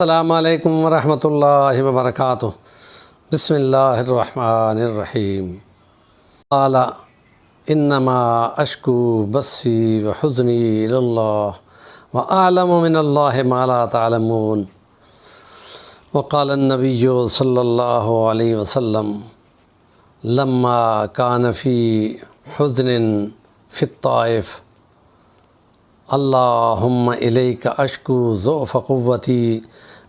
السلام علیکم ورحمۃ اللہ وبرکاتہ۔ بسم اللہ الرحمن الرحیم۔ قال انما اشکو بثی وحزنی الی اللہ واعلم من اللہ ما لا تعلمون۔ وقال النبی صلی اللہ علیہ وسلم لما کان فی حزن فی الطائف اللہم الیک اشکو ضعف قوتی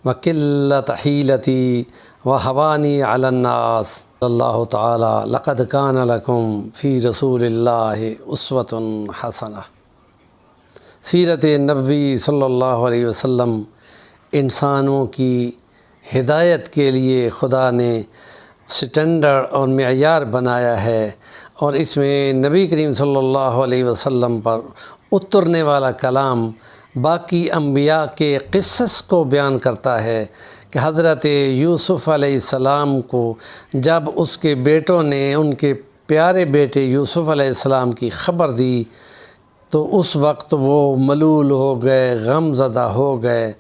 وقلت حیلتی وہوانی علی الناس۔ اللہ تعالی لقد کان لکم فی رسول اللہ اسوۃ حسنہ۔ سیرت نبوی صلی اللہ علیہ وسلم انسانوں کی ہدایت کے لیے خدا نے سٹینڈرڈ اور معیار بنایا ہے، اور اس میں نبی کریم صلی اللہ علیہ وسلم پر اترنے والا کلام باقی انبیاء کے قصص کو بیان کرتا ہے کہ حضرت یوسف علیہ السلام کو جب اس کے بیٹوں نے ان کے پیارے بیٹے یوسف علیہ السلام کی خبر دی تو اس وقت وہ ملول ہو گئے، غم زدہ ہو گئے،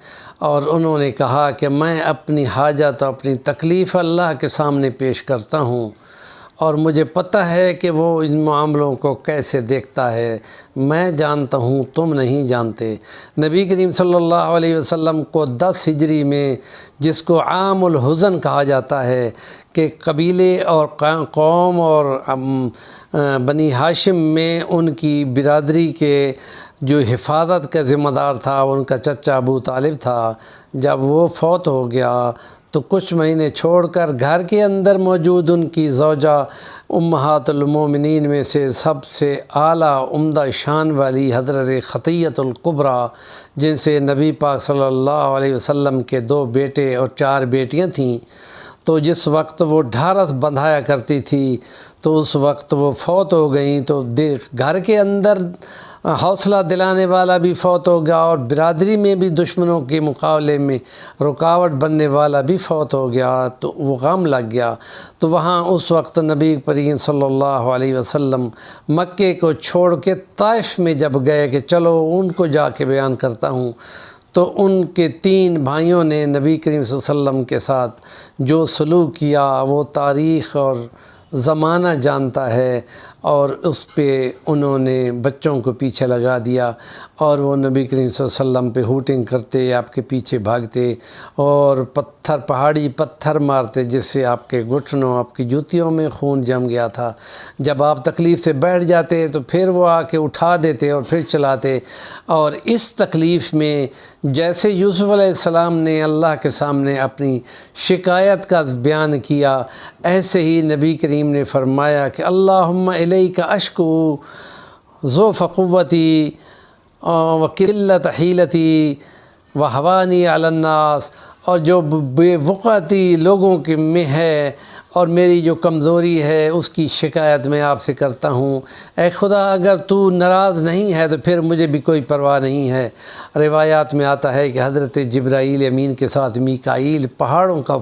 اور انہوں نے کہا کہ میں اپنی حاجت و اپنی تکلیف اللہ کے سامنے پیش کرتا ہوں، اور مجھے پتہ ہے کہ وہ ان معاملوں کو کیسے دیکھتا ہے، میں جانتا ہوں تم نہیں جانتے۔ نبی کریم صلی اللہ علیہ وسلم کو 10 ہجری میں، جس کو عام الحزن کہا جاتا ہے، کہ قبیلے اور قوم اور بنی ہاشم میں ان کی برادری کے جو حفاظت کا ذمہ دار تھا ان کا چچا ابو طالب تھا، جب وہ فوت ہو گیا تو کچھ مہینے چھوڑ کر گھر کے اندر موجود ان کی زوجہ امہات المومنین میں سے سب سے اعلیٰ عمدہ شان والی حضرت خطیۃ الکبریٰ، جن سے نبی پاک صلی اللہ علیہ وسلم کے 2 بیٹے اور 4 بیٹیاں تھیں، تو جس وقت وہ ڈھارس بندھایا کرتی تھی تو اس وقت وہ فوت ہو گئیں، تو گھر کے اندر حوصلہ دلانے والا بھی فوت ہو گیا، اور برادری میں بھی دشمنوں کے مقابلے میں رکاوٹ بننے والا بھی فوت ہو گیا، تو وہ غم لگ گیا۔ تو وہاں اس وقت نبی کریم صلی اللہ علیہ وسلم مکے کو چھوڑ کے طائف میں جب گئے کہ چلو ان کو جا کے بیان کرتا ہوں، تو ان کے 3 بھائیوں نے نبی کریم صلی اللہ علیہ وسلم کے ساتھ جو سلوک کیا وہ تاریخ اور زمانہ جانتا ہے، اور اس پہ انہوں نے بچوں کو پیچھے لگا دیا، اور وہ نبی کریم صلی اللہ علیہ وسلم پہ ہوٹنگ کرتے، آپ کے پیچھے بھاگتے، اور پہاڑی پتھر مارتے، جس سے آپ کے گھٹنوں، آپ کی جوتیوں میں خون جم گیا تھا۔ جب آپ تکلیف سے بیٹھ جاتے تو پھر وہ آ کے اٹھا دیتے اور پھر چلاتے، اور اس تکلیف میں جیسے یوسف علیہ السلام نے اللہ کے سامنے اپنی شکایت کا بیان کیا، ایسے ہی نبی کریم نے فرمایا کہ اللہم الیک اشکو ضعف قوتی وقلت حیلتی وہوانی علی الناس۔ اور جو بے وقعتی لوگوں کے میں ہے اور میری جو کمزوری ہے اس کی شکایت میں آپ سے کرتا ہوں۔ اے خدا، اگر تو ناراض نہیں ہے تو پھر مجھے بھی کوئی پرواہ نہیں ہے۔ روایات میں آتا ہے کہ حضرت جبرائیل امین کے ساتھ میکائیل پہاڑوں کا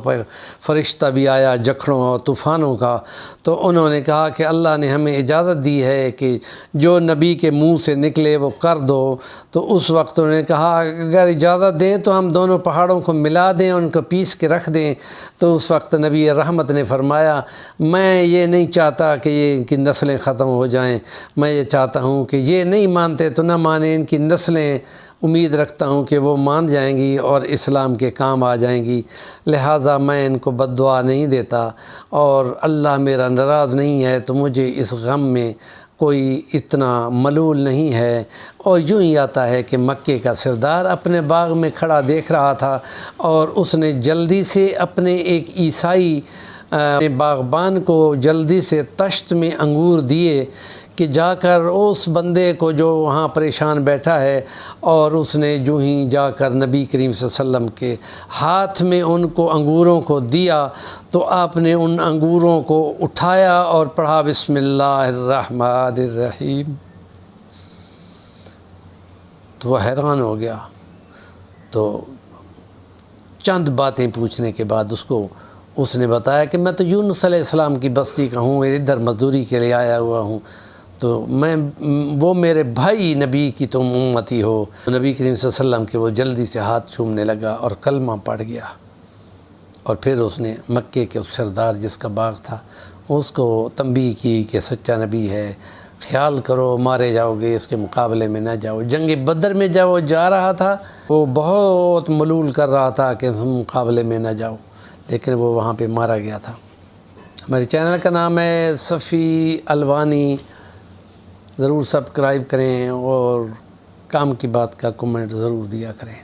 فرشتہ بھی آیا، جکھڑوں اور طوفانوں کا، تو انہوں نے کہا کہ اللہ نے ہمیں اجازت دی ہے کہ جو نبی کے منہ سے نکلے وہ کر دو۔ تو اس وقت انہوں نے کہا اگر اجازت دیں تو ہم دونوں پہاڑوں کو ملا دیں، ان کو پیس کے رکھ دیں۔ تو اس وقت نبی رحمت نے فرمایا میں یہ نہیں چاہتا کہ یہ ان کی نسلیں ختم ہو جائیں، میں یہ چاہتا ہوں کہ یہ نہیں مانتے تو نہ مانیں، ان کی نسلیں امید رکھتا ہوں کہ وہ مان جائیں گی اور اسلام کے کام آ جائیں گی، لہٰذا میں ان کو بد دعا نہیں دیتا، اور اللہ میرا ناراض نہیں ہے تو مجھے اس غم میں کوئی اتنا ملول نہیں ہے۔ اور یوں ہی آتا ہے کہ مکے کا سردار اپنے باغ میں کھڑا دیکھ رہا تھا، اور اس نے جلدی سے اپنے ایک عیسائی باغبان کو جلدی سے تشت میں انگور دیے کہ جا کر اس بندے کو جو وہاں پریشان بیٹھا ہے، اور اس نے جو ہی جا کر نبی کریم صلی اللہ علیہ وسلم کے ہاتھ میں ان کو انگوروں کو دیا، تو آپ نے ان انگوروں کو اٹھایا اور پڑھا بسم اللہ الرحمن الرحیم، تو وہ حیران ہو گیا۔ تو چند باتیں پوچھنے کے بعد اس نے بتایا کہ میں تو یونس علیہ السلام کی بستی کا ہوں، ادھر مزدوری کے لیے آیا ہوا ہوں۔ تو وہ میرے بھائی نبی کی تم امتی ہو. نبی کریم صلی اللہ علیہ وسلم کے وہ جلدی سے ہاتھ چومنے لگا اور کلمہ پڑھ گیا. اور پھر اس نے مکے کے اس سردار جس کا باغ تھا اس کو تنبیہ کی کہ سچا نبی ہے، خیال کرو مارے جاؤ گے، اس کے مقابلے میں نہ جاؤ. جنگ بدر میں جب وہ جا رہا تھا وہ بہت ملول کر رہا تھا کہ تم مقابلے میں نہ جاؤ، لیکن وہ وہاں پہ مارا گیا تھا. ہمارے چینل کا نام ہے صفی الوانی، ضرور سبسکرائب کریں اور کام کی بات کا کمنٹ ضرور دیا کریں.